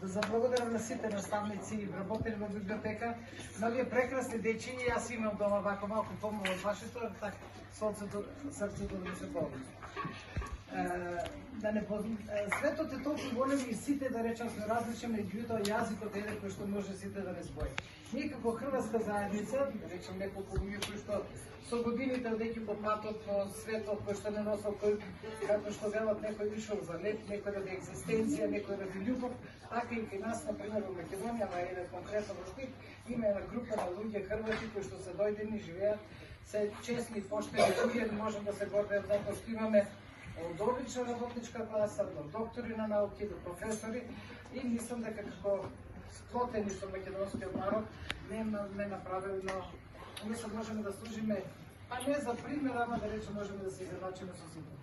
за благодарам на сите наставници и вработени во библиотека, на овие прекрасни дечи. Јас имам дома вако малку помало од вашето, така срцето да се боли. Да не светот е толку голем и сите, да речам, сме различни, меѓутоа јазикот е еден кој што може сите да не спои. Ние како хрватска заедница, да речам неколку луѓе кои што со годините одејќи по патот по светот, кој што не носел, кој, како што велат, некој вишол за леп, некој ради екзистенција, некој ради љубов, така и кај нас, например, во Македонија, на еден конкретен случај, има една група на луѓе хрвати кои што се дојдени, живеат, се честни, поштени луѓе, можем да се гордеат затоа што имаме од одлична работничка класа, до доктори на науки, до професори, и мислам дека како сплотени со македонскиот народ не направено, мислам можеме да служиме, па не за пример, ама да речем можеме да се изедначиме со сите.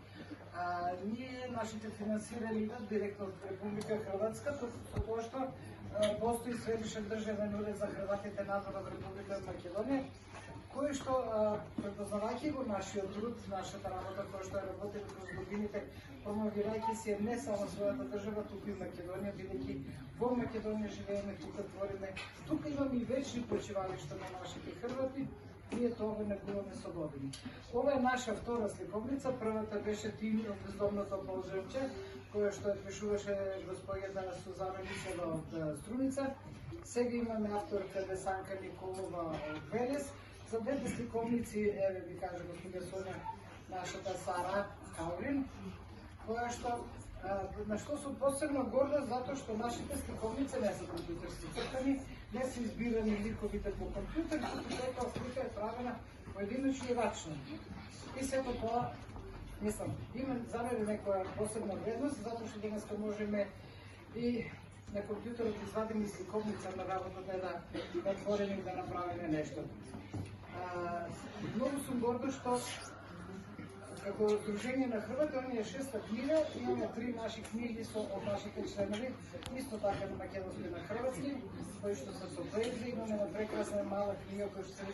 Ние, нашите финансирани идат директно од Република Хрватска, со тоа што постои Средишен државен уред за Хрватите надвор од Република Македонија, кој што, препознавајќи го нашиот труд, нашата работа, која што е работила кроз годините, промовирајќи се не само својата држава, туку и Македонија, бидејќи во Македонија живееме, тука твориме, тука имаме и вечни почивалишта на нашите хрвати, ние тоа не буваме со години. Ова е наша втора сликовница, првата беше Тим од бездомното полжевче, која што ја пишуваше господјата Сузана Мисева од Струница. Сега имаме авторка Десанка Николова од Велес. За двете сликовници, еве ви кажа господја Сонја, нашата Сара Каурин, која што, на што сум посебно горда, затоа што нашите сликовници не се компјутерски цртани, не се избирани ликовите по компјутер, туку тоа слика е правена поединечно и рачно. И сето тоа, мислам, има за мене некоја посебна вредност, затоа што денеска можеме и на компјутерот извадиме сликовница на работата да отвориме и да направиме нешто. Многу сум горда што како Сдружение на Хрвати, оние 6-та книга, имаме 3 наши книги од нашите членови, исто така на македонски и на хрватски, кои што се со поезија, имаме една прекрасна мала книга која што се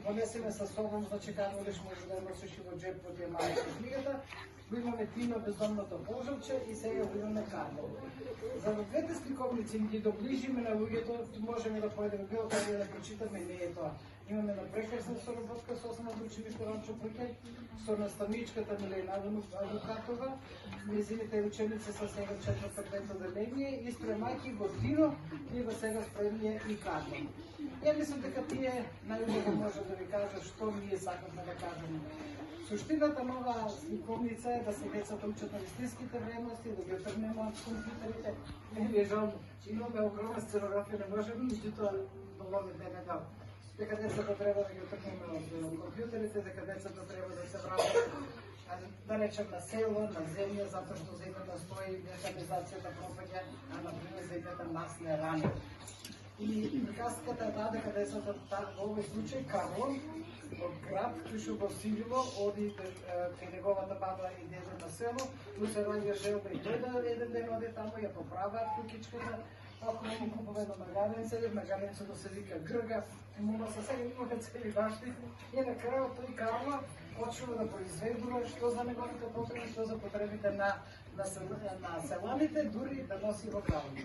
понесеме со собом, значи како лиш може да ја носиш и во джеп по тие малите книгата. Имаме Тима бездомното полжевче и сега имаме Карlo. За двете сликовници ги доближиме на луѓето, можеме да поедеме било каде да прочитаме, не е тоа. Имаме на прекрасна соработка со Основното училиште Ранчо Пуке, со наставничката Милена Адвокатова, нејзините ученици са сега 4-5 одделение и спремајќи го Тино, ние го сега спремние и Карlo. Ја мислам дека тие најубаво може да ви кажат што ние сакаме да кажеме. Суштината на оваа сликовница е да се децата учат на вистинските вредности, да ги отргнеме од компјутерите. Не ви е жал, имаме огромна сценографија, не можеме, меѓутоа доволни дене дал. Дека децата треба да ги отргнеме од компјутерите, дека децата треба да се вратат, да речем, на село, на земја, затоа што земјата стои, механизацијата пропаѓа, а например земјата нас не рани. И приказката е таа дека децата во овој случај Карло од град Кришубов Силјево оди кај неговата баба и деде на село, му се роѓа желба и тој да еден ден оди таму, ја поправаат кукичката, околу му купува едно магаренце, магаренцето се вика Грга, мума се сега имаме цели башти, и на крајот тој Карло почнува да произведува што за неговите потреби, што за потребите на селаните, дури да носи во градот.